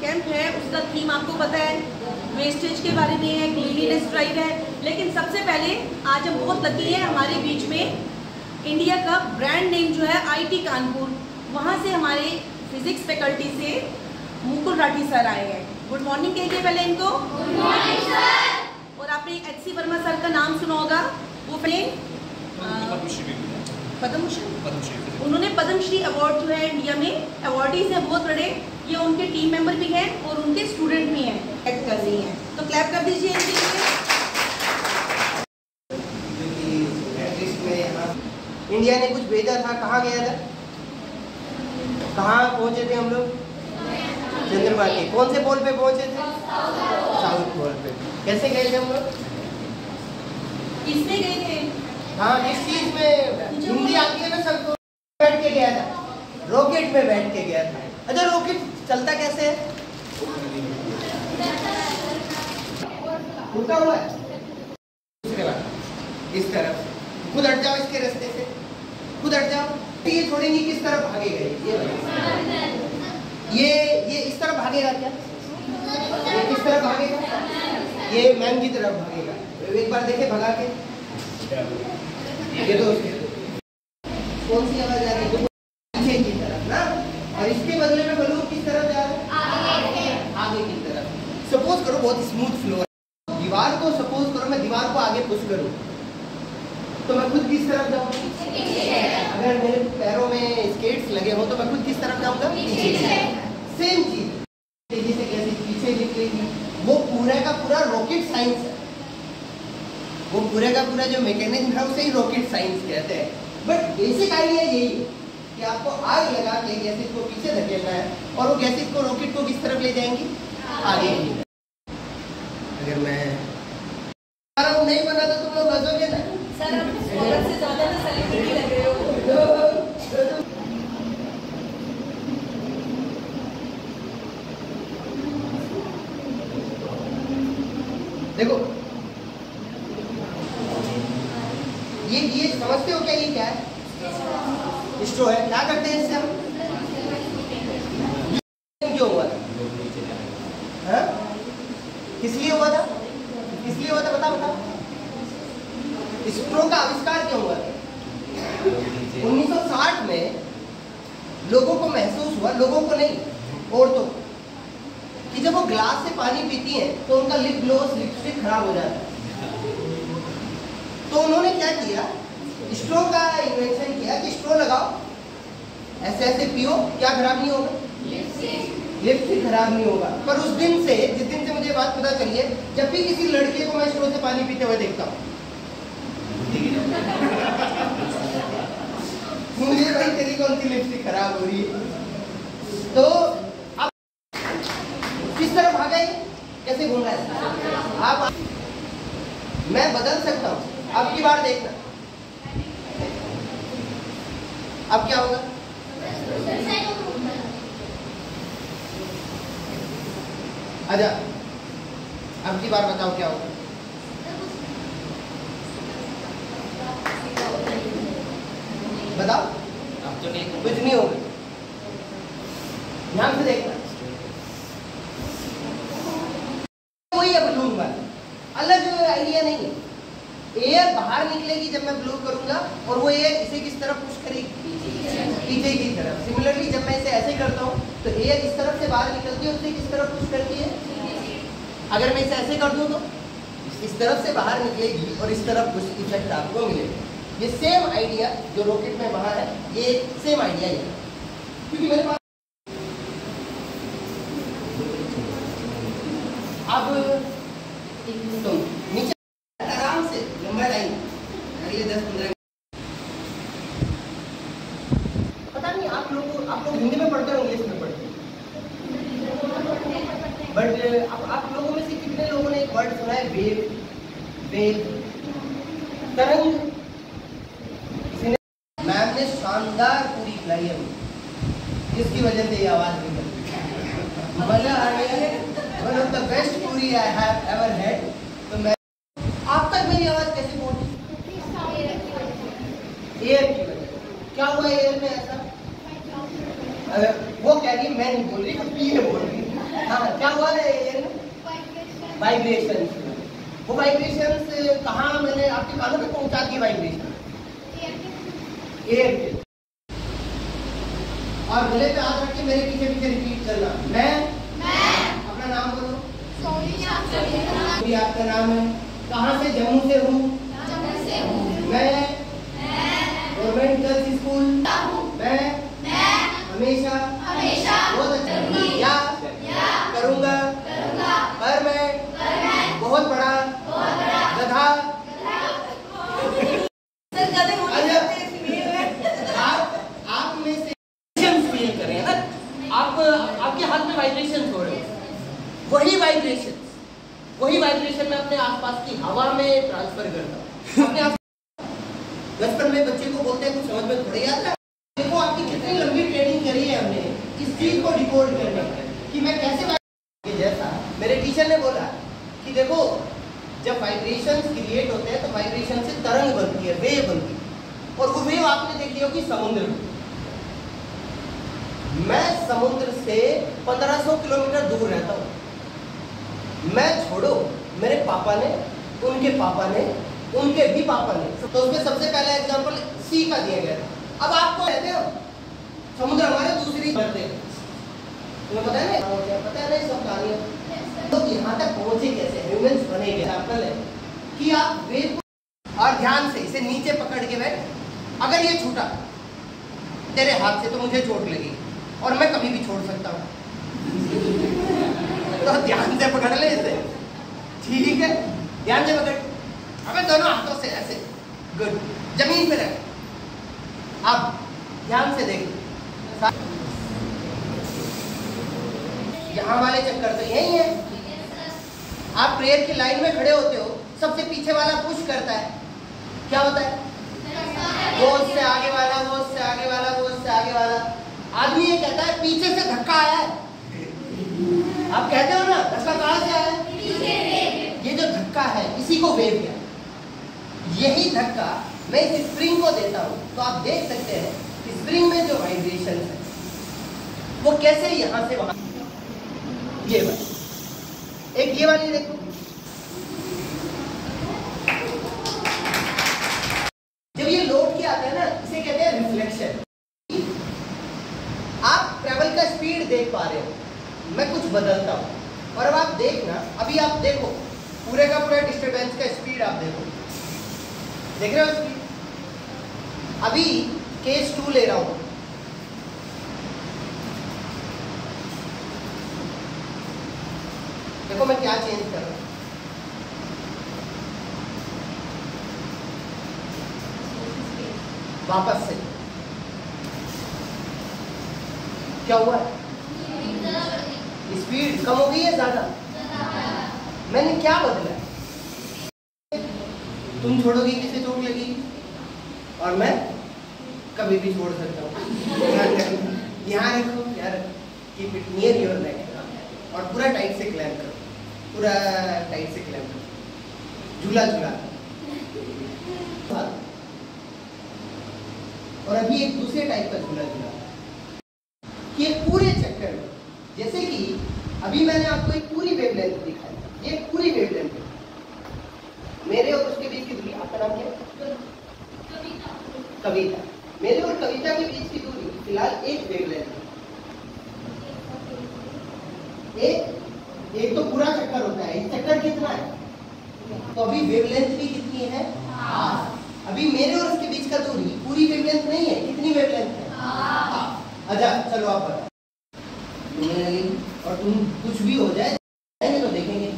Camp है उसका theme आपको पता है, वेस्टेज के बारे में है, क्लीनलीनेस ड्राइव है। लेकिन सबसे पहले आज हम बहुत लकी हैं, हमारे बीच में इंडिया का ब्रांड नेम जो है IIT कानपुर, वहाँ से हमारे फिजिक्स फैकल्टी से मुकुल राठी सर आए हैं। गुड मॉर्निंग कहिए पहले इनको। Good morning sir. और आपने HC वर्मा सर का नाम सुना होगा, वो पद्मश्री, उन्होंने पद्मश्री अवार्ड जो है इंडिया में अवार्डीज हैं बहुत बड़े, ये उनके टीम मेंबर भी हैं और उनके स्टूडेंट भी हैं, एक्ट कर रही हैं, तो क्लैप कर दीजिए इनके लिए। इंडिया ने कुछ भेजा था, कहाँ गया था, कहाँ पहुँचे थे हम लोग? चंद्रमा के कौन से पोल पे पहुँचे थे? साउथ पोल पे। कैसे गए थे हम लोग? किसमें गए थे? हाँ, इस चीज में हिंदी आती है ना सबको। बैठ के गया था, रॉकेट में बैठ के गया था। अच्छा, रॉकेट चलता कैसे है? उल्टा हुआ है, उसके बाद इस तरफ खुद हट जाओ, इसके रास्ते से खुद हट जाओ। ये छोड़ेंगे, किस तरफ भागेगा? ये इस तरफ भागेगा क्या? ये किस तरफ भागेगा? ये मैम की तरफ भागेगा। एक बार देखे भगा के, ये तो कौन सी आवाज आ रही है? पीछे की तरफ ना, और इसके बदले में बलून किस तरफ जा रहा है? आगे की तरफ। सपोज करो बहुत स्मूथ फ्लो है, दीवार को सपोज करो मैं दीवार को आगे पुश करूं तो मैं खुद किस तरफ जाऊंगा? अगर मेरे पैरों में स्केट्स लगे हो तो मैं खुद किस तरफ जाऊंगा? पीछे। सेम चीज तेजी से कैसे पीछे निकलेगी, वो पूरा का पूरा रॉकेट साइंस है। वो पूरे का पूरा जो मैकेनिज्म है उसे ही रॉकेट साइंस कहते हैं। बट बेसिक आइडिया यही है कि आपको आग लगा के गैसेज को पीछे धकेलना है और वो गैसेज को रॉकेट को किस तरफ ले जाएंगी? आगे। अगर मैं नहीं बना तो तुम लोग हंसोगे ना। सर आप से ज्यादा तो सेलिब्रिटी लग रहे हो। देखो ये समझते हो क्या? ये क्या है? स्ट्रो है। क्या करते हैं इससे हम? क्यों हुआ था? हाँ? किस लिए हुआ था? किस लिए हुआ था? बता। स्ट्रो का आविष्कार क्यों हुआ था? 1960 में लोगों को महसूस हुआ, लोगों को नहीं, औरतों को, कि जब वो ग्लास से पानी पीती हैं तो उनका लिप ग्लोस, लिपस्टिक खराब हो जाता है। तो उन्होंने क्या किया? स्ट्रो का इन्वेंशन किया कि स्ट्रो लगाओ, ऐसे ऐसे पियो, क्या खराब नहीं होगा? लिपस्टिक खराब नहीं होगा। पर उस दिन से, जिस दिन से मुझे बात पता चली है, जब भी किसी लड़के को मैं स्ट्रो से पानी पीते हुए देखता हूँ मुझे भाई तेरी कौन सी लिपस्टिक खराब हो रही है। तो अब किस तरह भागा है, कैसे घूम रहा है? आप मैं बदल सकता हूँ। अब की बार देखना, अब क्या होगा? आजा, अब की बार बताओ क्या होगा? बताओ। अब तो नहीं, कुछ नहीं होगा। ध्यान से देखना, वही है बलून वाला, अलग आइडिया नहीं है। एयर बाहर निकलेगी जब मैं ब्लो करूंगा और वो एयर इसे किस तरफ पुश करेगी? पीछे की तरफ। सिमिलरली जब मैं इसे ऐसे करता हूँ तो एयर इस तरफ से बाहर निकलती है, उसे किस तरफ पुश करती है? अगर मैं इसे ऐसे कर दूँ तो इस तरफ से बाहर निकलेगी और इस तरफ पुश इफेक्ट आपको मिलेगा। ये सेम आइडिया जो रॉकेट में बाहर है, ये सेम आइडिया है, क्योंकि मेरे पास अब तो नीचे आराम से लंबा टाइम अगले 10-15 पता नहीं आप लोग हिंदी में पढ़ते हो, इंग्लिश में पढ़ते हो, बट आप लोगों में से कितने लोगों ने एक वर्ड सुना है? वेव, तरंग। मैम ने शानदार पूरी खिलाई है, जिसकी वजह से ये आवाज निकली। मजा आ गया है। वन ऑफ द बेस्ट पूरी आई हैव एवर हैड। तो मैं आप तक मेरी आवाज कैसे पहुंची? एयर की वजह। क्या हुआ एयर में ऐसा? वो कह रही, मैं नहीं बोल रही, कुछ भी है बोल रही। हाँ, क्या हुआ है ये? वाइब्रेशन। वो वाइब्रेशन कहाँ मैंने आपके कानों में पहुंचा दी? Vibration air. और गले पे हाथ रख के मेरे पीछे पीछे रिपीट करना। मैं अपना नाम बोलो। आपका नाम है? कहाँ से? जम्मू से हूँ। मैं गवर्नमेंट गर्ल्स स्कूल। मैं हमेशा बहुत अच्छा या करूँगा पर मैं बहुत बड़ा गधा। आप में से फील करें ना, आप आपके हाथ में वाइब्रेशन हो रहे हो, वही वाइब्रेशन मैं अपने आसपास की हवा में ट्रांसफर करता हूँ। अपने बचपन में बच्चे को बोलते हैं कुछ समझ में थोड़ी आता है। देखो आपकी कितनी लंबी ट्रेनिंग करी है हमने इस चीज को डिकोड करने की, मैं कैसे जैसा मेरे टीचर ने बोला कि देखो जब वाइब्रेशंस क्रिएट होते हैं तो वाइब्रेशन से तरंग बनती है, वेव बनती है, और वो वेव आपने देखी होगी समुद्र में। मैं समुद्र से 1500 किलोमीटर दूर रहता हूँ। मैं छोड़ो, मेरे पापा ने, उनके पापा ने, उनके भी पापा ने, तो उसमें सबसे पहला एग्जांपल सी का दिया गया था। अब आपको कहते हो समुद्र हमारे दूसरी करते हैं, तुम्हें पता है ना? पता है ना सब कहानियां? तो यहाँ तक पहुंचे कैसे? ह्यूमंस बने गए। एग्जांपल है कि आप वेव और ध्यान से इसे नीचे पकड़ के बैठ, अगर ये छूटा तेरे हाथ से तो मुझे चोट लगेगी और मैं कभी भी छोड़ सकता हूँ। तो ध्यान से पकड़ ले इसे, ठीक है? ध्यान से पकड़, अबे दोनों हाथों से ऐसे, गुड, जमीन पे रख। अब ध्यान से देख, यहाँ वाले चक्कर तो यही है। आप प्रेयर की लाइन में खड़े होते हो, सबसे पीछे वाला पुश करता है, क्या होता है? वो उससे आगे वाला, वो उससे आगे वाला, वो उससे आगे वाला। आदमी ये कहता है पीछे से धक्का आया है। आप कहते हो ना धक्का कहाँ से आया है? ये जो धक्का है इसी को वेव कहते हैं। यही धक्का मैं इस स्प्रिंग को देता हूँ, तो आप देख सकते हैं स्प्रिंग में जो वाइब्रेशन है वो कैसे यहाँ से वहां, ये वाली, एक ये वाली देखो, जब ये लोड किया आता है ना इसे कहते हैं रिफ्लेक्शन। आप ट्रैवल का स्पीड देख पा रहे हो, मैं कुछ बदलता हूं और अब आप देखना, अभी आप देखो पूरे का पूरा डिस्टरबेंस का स्पीड आप देखो, देख रहे हो स्पीड? अभी केस 2 ले रहा हूं, देखो मैं क्या चेंज कर रहा हूं। वापस से क्या हुआ है? स्पीड कम हो गई है, ज्यादा? मैंने क्या बदला? तुम छोड़ोगी किसे चोट लगेगी और मैं कभी भी छोड़ सकता हूँ। यहाँ रखो यार, keep it near your neck और पूरा टाइट से क्लैम्प करो, पूरा टाइट से क्लैम्प करो, झूला झूला। और अभी एक दूसरे टाइप का झूला झूला कि एक पूरे चक्कर में, जैसे कि अभी मैंने आपको एक पूरी वेवलेंथ दिखाई, ये पूरी वेवलेंथ है मेरे और उसके बीच की दूरी। आपका नाम क्या है? कविता। मेरे और कविता के बीच की दूरी फिलहाल एक वेवलेंथ है। एक तो पूरा चक्कर होता है, एक चक्कर कितना है? तो अभी वेवलेंथ भी कितनी है? अभी मेरे और उसके बीच का दूरी पूरी वेवलेंथ नहीं है, कितनी वेवलेंथ है? अच्छा चलो आप बताओ, और तुम कुछ भी हो जाए तो देखेंगे।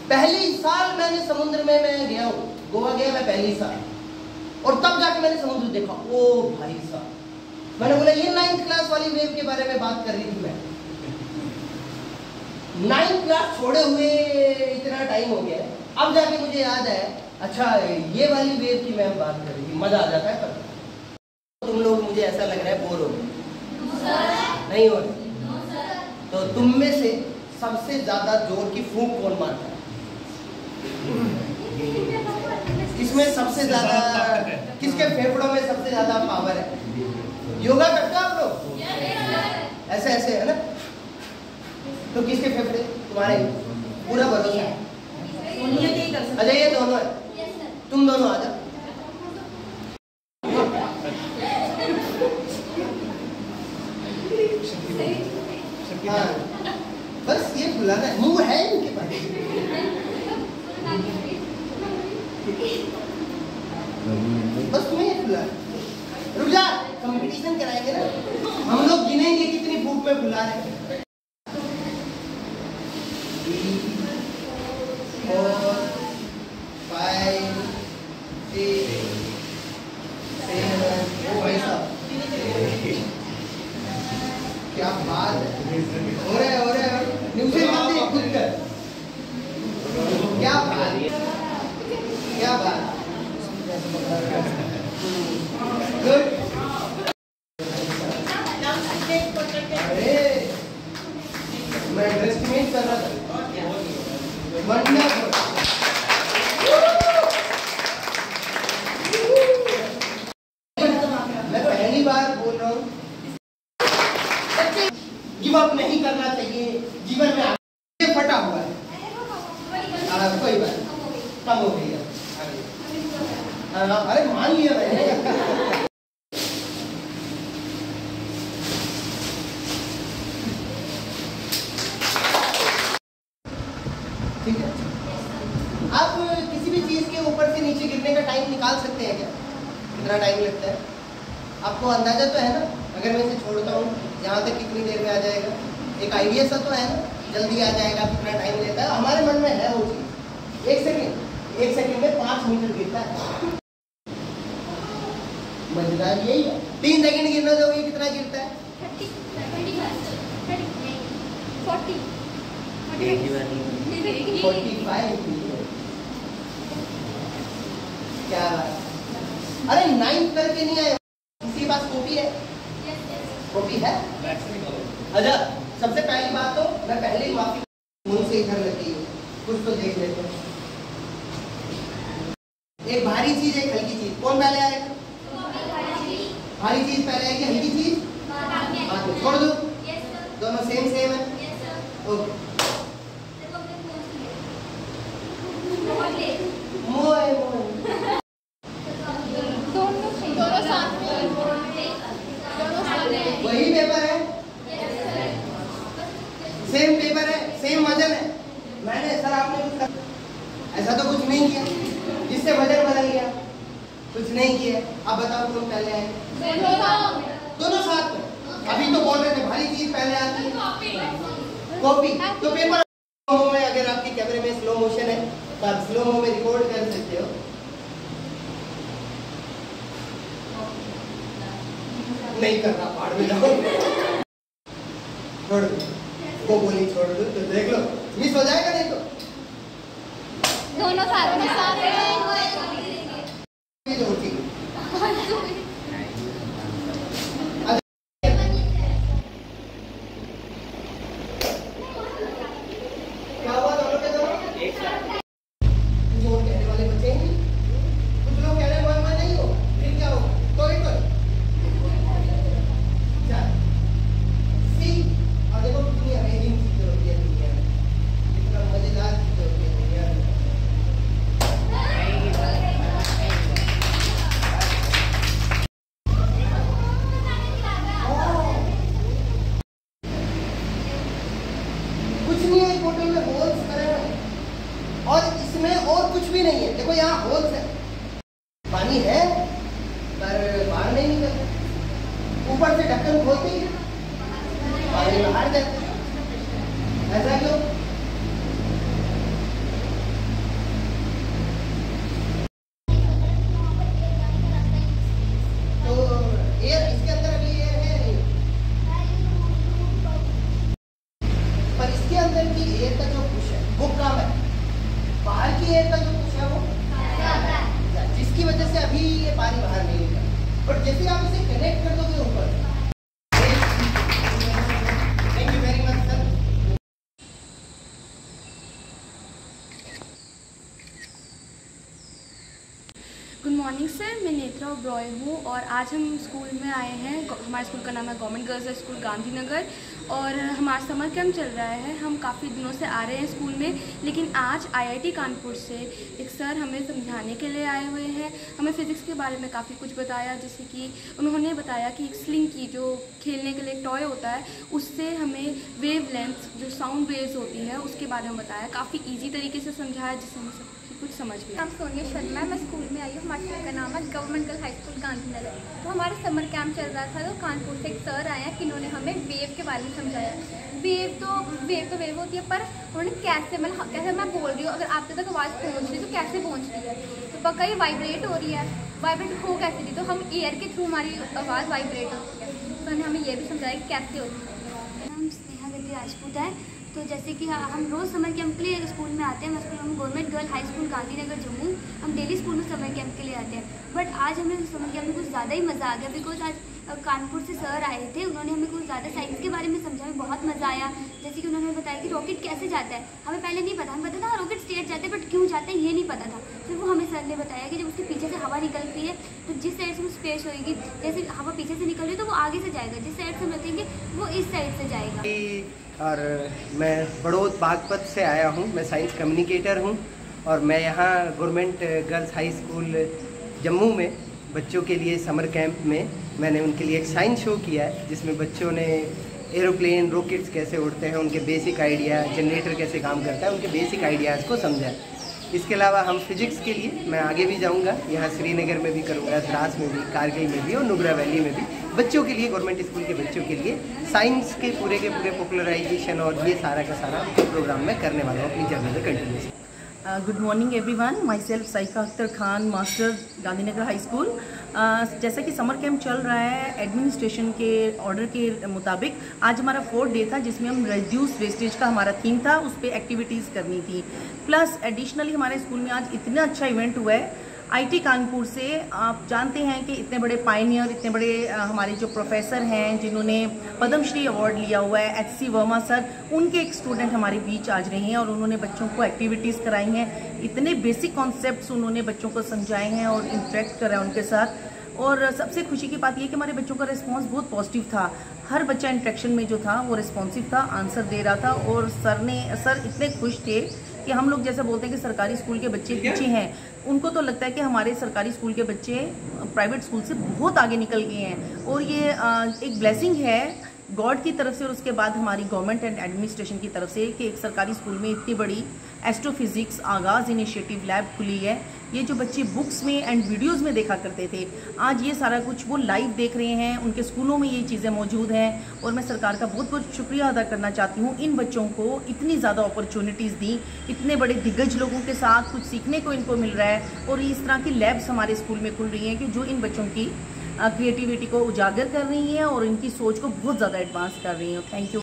पहली साल मैंने समुद्र में मैं गया हूँ, गोवा गया मैं पहली साल, और तब जाके मैंने समुद्र देखा। ओ भाई साहब, मैंने बोला ये 9th क्लास वाली वेव के बारे में बात कर रही थी मैं। 9th क्लास छोड़े हुए इतना टाइम हो गया, अब जाके मुझे याद है अच्छा ये वाली वेव की मैं बात कर रही थी। मजा आ जाता है पर तुम लोग, मुझे ऐसा लग रहा है बोर हो गए, नहीं हो रहे। तो तुम में से सबसे ज्यादा जोर की फूंक कौन मारता है? किसमें सबसे ज्यादा, किसके फेफड़ों में सबसे ज्यादा पावर है? योगा करते हो आप लोग? ऐसे ऐसे है ना? तो किसके फेफड़े? तुम्हारे। पूरा भरोसा है। सोनिया के ही कर सकते। अच्छा ये दोनों है, तुम दोनों आ जाओ। हाँ बस ये बुलाना है, मुंह है इनके पास। बस तुम्हें ये बुलाना। रुक जा, कंपटीशन कराएंगे ना हम लोग, गिनेंगे कितनी बुक में बुला रहे हैं। 3 4 5 6 7। ओ भाई साहब क्या बात है, हो रहा है न्यूज़ मत दे खुद कर। क्या बात, क्या बात, गुड। अरे मैं एस्टिमेट कर रहा था। वंडरफुल। मैं पहली बार बोल रहा हूँ, गिव अप नहीं करना चाहिए जीवन में। आगे फटा हुआ है, कोई बात कम हो गई है। अरे मान लिया मैंने। ठीक है, आप किसी भी चीज के ऊपर से नीचे गिरने का टाइम निकाल सकते हैं क्या? कितना टाइम लगता है आपको अंदाजा तो है ना? अगर मैं इसे छोड़ता हूँ यहाँ तक कितनी देर में आ जाएगा? एक आइडिया सा तो है ना, जल्दी आ जाएगा, कितना टाइम लेता है? हमारे मन में है वो चीज़। 1 सेकंड में 5 मीटर गिरता है। मजेदार यही है। 3 सेकंड गिरना दोगे कितना गिरता है? 30, 40, 45। क्या बात, अरे 9th करके नहीं आए? किसी के पास कॉपी है? कॉपी है? अच्छा सबसे पहली बात तो मैं पहले ही माफी मुंह से इधर लगी हूँ, कुछ तो देख लेते हैं। एक भारी चीज एक हल्की चीज, कौन पहले आएगा? भारी चीज पहले आएगी, हल्की चीज बाद में। छोड़ दो, दोनों सेम है। ओके, मोए दोनों साथ में। वही पेपर है, सेम पेपर है, सेम वजन है। मैंने सर आपने कुछ ऐसा तो कुछ नहीं किया जिससे वजन बदल गया, कुछ नहीं किया। अब बताओ कौन पहले आए? दोनों साथ में। अभी तो बोल रहे थे भारी चीज पहले आती है, कॉपी। तो पेपर में अगर आपके कैमरे में स्लो मोशन है तो आप स्लो मो में रिकॉर्ड कर सकते हो। नहीं करना, पहाड़ में जाओ। छोड़ दो वो बोली, छोड़ दो तो देख लो मिस हो जाएगा नहीं तो। दोनों साथ में क्या हुआ दोनों के दोनों? जो कहने वाले बच्चे हैं, कुछ लोग कह रहे हैं मन नहीं हो, फिर क्या हो? कोई सी। और देखो कितनी अमेजिंग चीजें होती है दुनिया में, कितना मजेदार चीजें होती है दुनिया में। कुछ नहीं है इस बोतल में, होल्स करे हुए हैं और इसमें और कुछ भी नहीं है। देखो यहाँ होल्स है, पानी है पर बाहर नहीं निकलता। ऊपर से ढक्कन खोलती है, पानी बाहर जाता है। ऐसा क्यों? तो एयर इसके अंदर अभी एयर है नहीं, पर इसके अंदर की एयर का जो पुश है वो कम है। बाहर की एयर का जो पुश है वो जिसकी वजह से अभी ये पानी बाहर नहीं निकला। बट जैसे आप इसे कनेक्ट कर दोगे ऊपर, thank you very Netra Oberoi हूँ और आज हम स्कूल में आए हैं। हमारे स्कूल का नाम है गवर्नमेंट गर्ल्स स्कूल गांधीनगर और हमारा समर कैंप चल रहा है। हम काफ़ी दिनों से आ रहे हैं स्कूल में, लेकिन आज IIT कानपुर से एक सर हमें समझाने के लिए आए हुए हैं। हमें फ़िज़िक्स के बारे में काफ़ी कुछ बताया, जैसे कि उन्होंने बताया कि एक स्लिंग की जो खेलने के लिए एक टॉय होता है, उससे हमें वेव लेंथ जो साउंड वेव्स होती है उसके बारे में बताया। काफ़ी ईजी तरीके से समझाया जिससे हमें सब कुछ समझ में। नाम सोनिया शर्मा है, मैं स्कूल में आई हूँ। हमारे स्कूल का नाम है government girls high school Gandhinagar. तो हमारा समर कैंप चल रहा था, तो कानपुर से एक सर आए हैं कि इन्होंने हमें वेव के बारे में समझाया। वेव होती है, पर उन्होंने कैसे मैं बोल रही हूँ, अगर आप तक आवाज़ पहुँच रही है तो कैसे पहुँच रही है, तो पक्का ये वाइब्रेट हो रही है। वाइब्रेट हो कैसे रही, तो हम एयर के थ्रू हमारी आवाज़ वाइब्रेट होती है। तो उन्होंने हमें ये भी समझाया कि कैसे होती है। नाम स्नेहा गद्दी राजपूत है। तो जैसे कि हम रोज़ समर कैंप के लिए स्कूल में आते हैं। मैं स्कूल में government girl high school Gandhinagar Jammu. हम डेली स्कूल में समर कैंप के लिए आते हैं, बट आज हमें समर कैंप में कुछ ज़्यादा ही मज़ा आ गया, बिकॉज आज कानपुर से सर आए थे। उन्होंने हमें कुछ ज़्यादा साइंस के बारे में समझा, हमें बहुत मज़ा आया। जैसे कि उन्होंने बताया कि रॉकेट कैसे जाता है, हमें पहले नहीं पता। हमें पता था रॉकेट स्ट्रेट जाते हैं, बट क्यों जाते हैं ये नहीं पता था। फिर वो हमें सर ने बताया कि जब उसके पीछे से हवा निकलती है तो जिस साइड से वो स्पेस होगी, जैसे हवा पीछे से निकल रही है तो वो आगे से जाएगा, जिस साइड से हम रखेंगे वो इस साइड से जाएगा। और मैं बड़ौद बागपत से आया हूँ। मैं साइंस कम्युनिकेटर हूँ और मैं यहाँ government girls high school Jammu में बच्चों के लिए समर कैंप में मैंने उनके लिए एक साइंस शो किया है, जिसमें बच्चों ने एरोप्लेन, रॉकेट्स कैसे उड़ते हैं, उनके बेसिक आइडिया, जनरेटर कैसे काम करता है, उनके बेसिक आइडियाज़ को समझा। इसके अलावा हम फिजिक्स के लिए मैं आगे भी जाऊंगा, यहाँ श्रीनगर में भी करूँगा, द्रास में भी, कारगिल में भी और नुब्रा वैली में भी बच्चों के लिए, गवर्नमेंट स्कूल के बच्चों के लिए साइंस के पूरे पॉपुलराइजेशन और ये सारा का सारा प्रोग्राम मैं करने वाला हूँ अपनी जर्नी में continuous. Good morning everyone, my self Saika Akhtar Khan, master Gandhinagar high school. जैसा कि समर कैंप चल रहा है, एडमिनिस्ट्रेशन के ऑर्डर के मुताबिक आज हमारा 4th डे था, जिसमें हम रिड्यूस वेस्टेज का हमारा थीम था, उस पर एक्टिविटीज़ करनी थी। प्लस एडिशनली हमारे स्कूल में आज इतना अच्छा इवेंट हुआ है IIT कानपुर से। आप जानते हैं कि इतने बड़े पायनियर, इतने बड़े हमारे जो प्रोफेसर हैं जिन्होंने पद्मश्री अवार्ड लिया हुआ है, HC वर्मा सर, उनके एक स्टूडेंट हमारे बीच आज रहे हैं और उन्होंने बच्चों को एक्टिविटीज़ कराई हैं। इतने बेसिक कॉन्सेप्ट्स उन्होंने बच्चों को समझाए हैं और इंटरेक्ट करा उनके साथ। और सबसे खुशी की बात यह कि हमारे बच्चों का रिस्पॉन्स बहुत पॉजिटिव था। हर बच्चा इंटरेक्शन में जो था वो रिस्पॉन्सिव था, आंसर दे रहा था और सर इतने खुश थे कि हम लोग जैसे बोलते हैं कि सरकारी स्कूल के बच्चे पीछे हैं, उनको तो लगता है कि हमारे सरकारी स्कूल के बच्चे प्राइवेट स्कूल से बहुत आगे निकल गए हैं। और ये एक ब्लेसिंग है गॉड की तरफ से और उसके बाद हमारी गवर्नमेंट एंड एडमिनिस्ट्रेशन की तरफ से कि एक सरकारी स्कूल में इतनी बड़ी एस्ट्रोफिजिक्स आगाज़ इनिशिएटिव लैब खुली है। ये जो बच्चे बुक्स में एंड वीडियोस में देखा करते थे, आज ये सारा कुछ वो लाइव देख रहे हैं, उनके स्कूलों में ये चीज़ें मौजूद हैं। और मैं सरकार का बहुत बहुत शुक्रिया अदा करना चाहती हूँ, इन बच्चों को इतनी ज़्यादा अपॉर्चुनिटीज़ दी, इतने बड़े दिग्गज लोगों के साथ कुछ सीखने को इनको मिल रहा है। और इस तरह की लैब्स हमारे स्कूल में खुल रही हैं कि जो इन बच्चों की क्रिएटिविटी को उजागर कर रही हैं और इनकी सोच को बहुत ज़्यादा एडवांस कर रही हैं। Thank you.